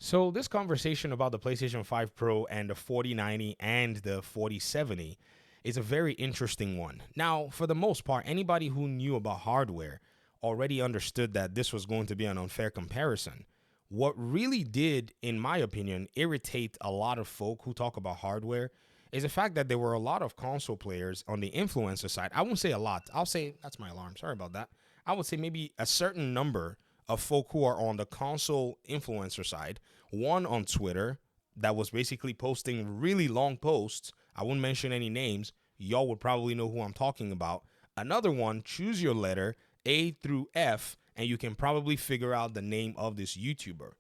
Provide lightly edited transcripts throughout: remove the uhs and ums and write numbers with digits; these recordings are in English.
So this conversation about the PlayStation 5 Pro and the 4090 and the 4070 is a very interesting one. Now, for the most part, anybody who knew about hardware already understood that this was going to be an unfair comparison. What really did, in my opinion, irritate a lot of folk who talk about hardware is the fact that there were a lot of console players on the influencer side. I won't say a lot. I'll say, that's my alarm. Sorry about that. I would say maybe a certain number of folk who are on the console influencer side, one on Twitter that was basically posting really long posts. I wouldn't mention any names. Y'all would probably know who I'm talking about. Another one, choose your letter, A through F, and you can probably figure out the name of this YouTuber.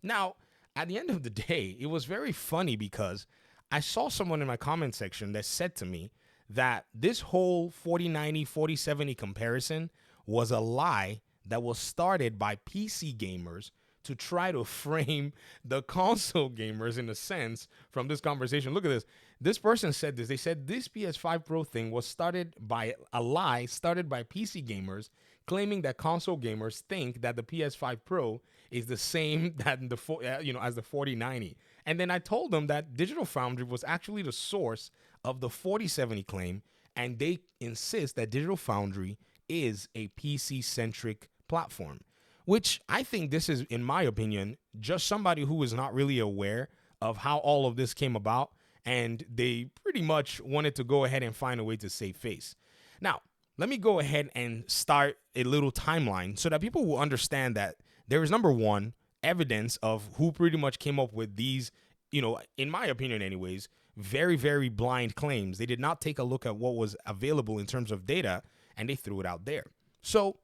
Now, at the end of the day, it was very funny because I saw someone in my comment section that said to me that this whole 4090, 4070 comparison was a lie that was started by PC gamers to try to frame the console gamers in a sense from this conversation. Look at this. This person said this. They said this PS5 Pro thing was started by a lie started by PC gamers claiming that console gamers think that the PS5 Pro is the same that as the 4090. And then I told them that Digital Foundry was actually the source of the 4070 claim, and they insist that Digital Foundry is a PC-centric platform, which I think this is, in my opinion, just somebody who is not really aware of how all of this came about, and they pretty much wanted to go ahead and find a way to save face. Now, let me go ahead and start a little timeline so that people will understand that there is, number one, evidence of who pretty much came up with these, in my opinion anyways, very, very blind claims. They did not take a look at what was available in terms of data, and they threw it out there. So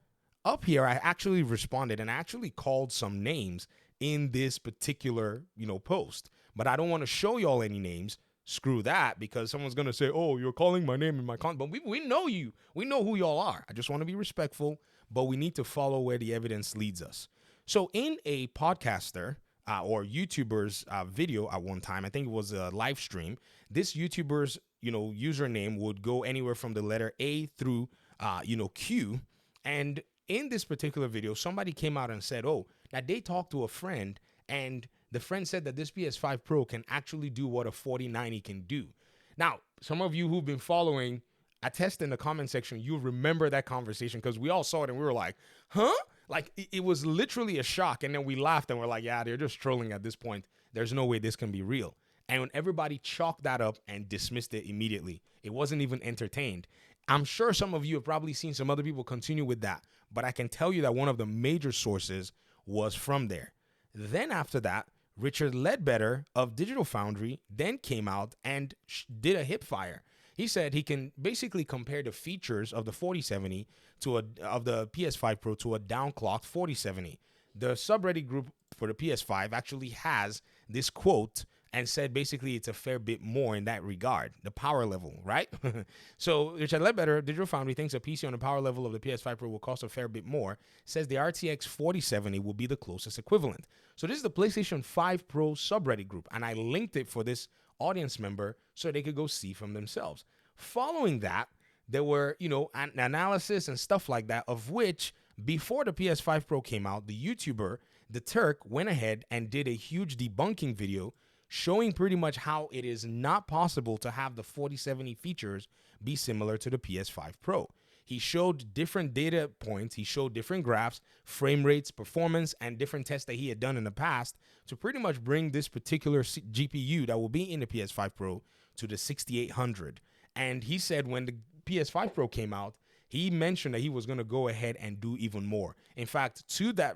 up here, I actually responded and I actually called some names in this particular, post. But I don't want to show y'all any names. Screw that, because someone's going to say, oh, you're calling my name in my comment. But we know you. We know who y'all are. I just want to be respectful, but we need to follow where the evidence leads us. So in a podcaster or YouTuber's video at one time, I think it was a live stream, this YouTuber's, username would go anywhere from the letter A through, Q. And in this particular video, somebody came out and said, oh, that they talked to a friend and the friend said that this PS5 Pro can actually do what a 4090 can do. Now, some of you who've been following, attest in the comment section, you remember that conversation because we all saw it and we were like, huh? Like, it was literally a shock. And then we laughed and we're like, yeah, they're just trolling at this point. There's no way this can be real. And when everybody chalked that up and dismissed it immediately, it wasn't even entertained. I'm sure some of you have probably seen some other people continue with that, but I can tell you that one of the major sources was from there. Then after that, Richard Ledbetter of Digital Foundry then came out and did a hip fire. He said he can basically compare the features of the 4070 of the PS5 Pro to a downclocked 4070. The subreddit group for the PS5 actually has this quote and said basically it's a fair bit more in that regard, the power level, right? So Richard Ledbetter, Digital Foundry, thinks a PC on the power level of the PS5 Pro will cost a fair bit more, says the RTX 4070 will be the closest equivalent. So this is the PlayStation 5 Pro subreddit group, and I linked it for this audience member so they could go see from themselves. Following that, there were, an analysis and stuff like that, of which before the PS5 Pro came out, the YouTuber, The Turk, went ahead and did a huge debunking video showing pretty much how it is not possible to have the 4070 features be similar to the PS5 Pro. He showed different data points, he showed different graphs, frame rates, performance, and different tests that he had done in the past to pretty much bring this particular GPU that will be in the PS5 Pro to the 6800. And he said when the PS5 Pro came out, he mentioned that he was going to go ahead and do even more. In fact, to that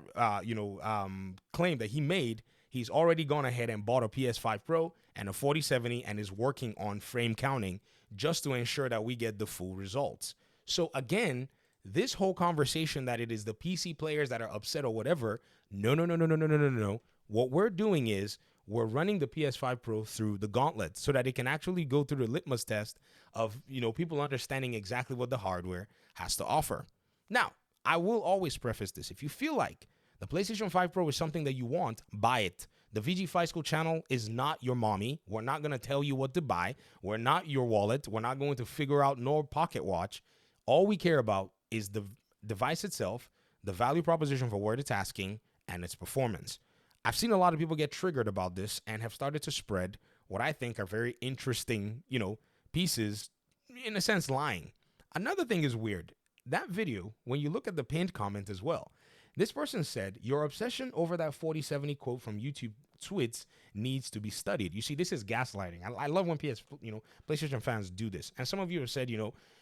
claim that he made, he's already gone ahead and bought a PS5 Pro and a 4070 and is working on frame counting just to ensure that we get the full results. So again, this whole conversation that it is the PC players that are upset or whatever, no. What we're doing is we're running the PS5 Pro through the gauntlet so that it can actually go through the litmus test of, people understanding exactly what the hardware has to offer. Now, I will always preface this. If you feel like the PlayStation 5 Pro is something that you want, buy it. The VG Fi School channel is not your mommy. We're not going to tell you what to buy. We're not your wallet. We're not going to figure out nor pocket watch. All we care about is the device itself, the value proposition for where it's asking, and its performance. I've seen a lot of people get triggered about this and have started to spread what I think are very interesting, pieces, in a sense, lying. Another thing is weird. That video, when you look at the pinned comment as well, this person said, your obsession over that 4070 quote from YouTube tweets needs to be studied. You see, this is gaslighting. I love when PlayStation fans do this. And some of you have said,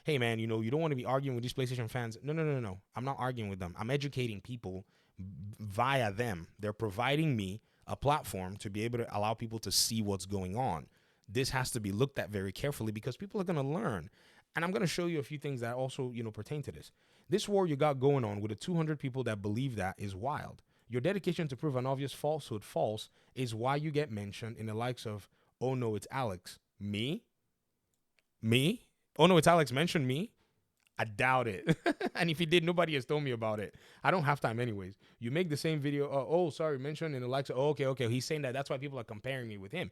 hey man, you don't want to be arguing with these PlayStation fans. No. I'm not arguing with them. I'm educating people via them. They're providing me a platform to be able to allow people to see what's going on. This has to be looked at very carefully because people are going to learn. And I'm going to show you a few things that also, pertain to this. This war you got going on with the 200 people that believe that is wild. Your dedication to prove an obvious falsehood false is why you get mentioned in the likes of, oh no, it's Alex. Me? Oh no, it's Alex mentioned me? I doubt it. And if he did, nobody has told me about it. I don't have time anyways. You make the same video. Mentioned in the likes of, okay. He's saying that. That's why people are comparing me with him.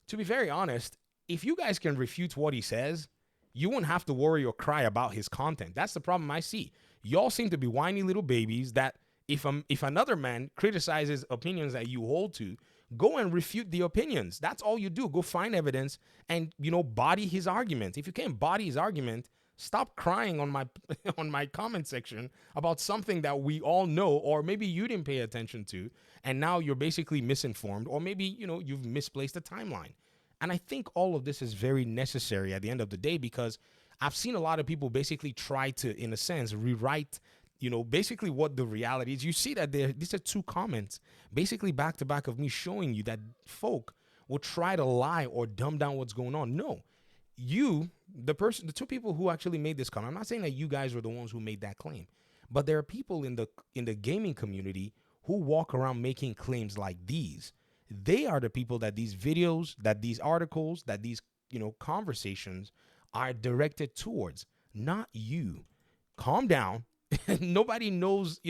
To be very honest, if you guys can refute what he says, you won't have to worry or cry about his content. That's the problem I see. Y'all seem to be whiny little babies that if another man criticizes opinions that you hold to, go and refute the opinions. That's all you do. Go find evidence and, body his argument. If you can't body his argument, stop crying on my on my comment section about something that we all know, or maybe you didn't pay attention to, and now you're basically misinformed, or maybe, you've misplaced the timeline. And I think all of this is very necessary at the end of the day, because I've seen a lot of people basically try to, in a sense, rewrite, basically what the reality is. You see that these are two comments basically back to back of me showing you that folk will try to lie or dumb down what's going on. No, the two people who actually made this comment, I'm not saying that you guys were the ones who made that claim, but there are people in the gaming community who walk around making claims like these. They are the people that these videos, that these articles, that these, conversations are directed towards, not you. Calm down. Nobody knows,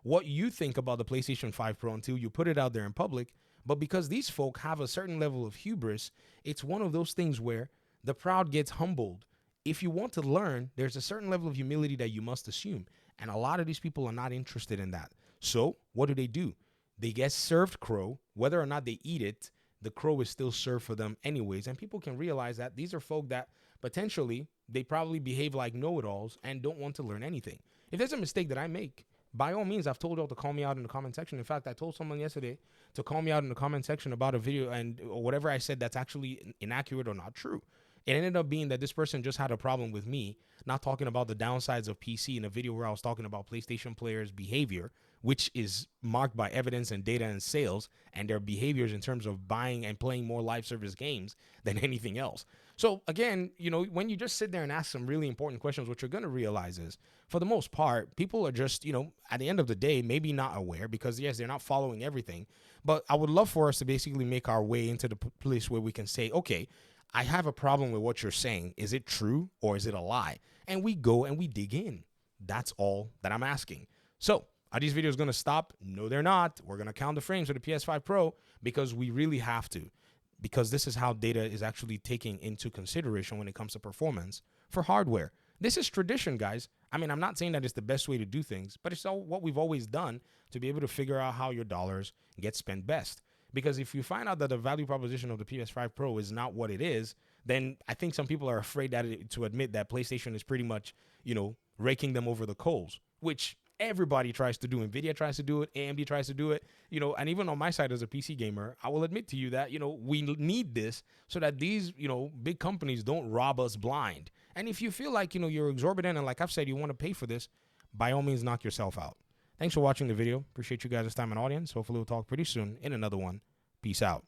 what you think about the PlayStation 5 Pro until you put it out there in public. But because these folk have a certain level of hubris, it's one of those things where the proud gets humbled. If you want to learn, there's a certain level of humility that you must assume. And a lot of these people are not interested in that. So what do? They get served crow. Whether or not they eat it, the crow is still served for them anyways. And people can realize that these are folk that potentially they probably behave like know-it-alls and don't want to learn anything. If there's a mistake that I make, by all means, I've told y'all to call me out in the comment section. In fact, I told someone yesterday to call me out in the comment section about a video and whatever I said that's actually inaccurate or not true. It ended up being that this person just had a problem with me not talking about the downsides of PC in a video where I was talking about PlayStation players' behavior, which is marked by evidence and data and sales and their behaviors in terms of buying and playing more live service games than anything else. So again, when you just sit there and ask some really important questions, what you're going to realize is, for the most part, people are just, at the end of the day, maybe not aware because, yes, they're not following everything. But I would love for us to basically make our way into the place where we can say, okay, I have a problem with what you're saying. Is it true or is it a lie? And we go and we dig in. That's all that I'm asking. So are these videos going to stop? No, they're not. We're going to count the frames for the PS5 Pro because we really have to, because this is how data is actually taken into consideration when it comes to performance for hardware. This is tradition, guys. I mean, I'm not saying that it's the best way to do things, but it's all what we've always done to be able to figure out how your dollars get spent best. Because if you find out that the value proposition of the PS5 Pro is not what it is, then I think some people are afraid to admit that PlayStation is pretty much, raking them over the coals, which everybody tries to do. Nvidia tries to do it. AMD tries to do it, and even on my side as a PC gamer, I will admit to you that, we need this so that these, big companies don't rob us blind. And if you feel like, you're exorbitant and like I've said, you want to pay for this, by all means, knock yourself out. Thanks for watching the video. Appreciate you guys' time and audience. Hopefully we'll talk pretty soon in another one. Peace out.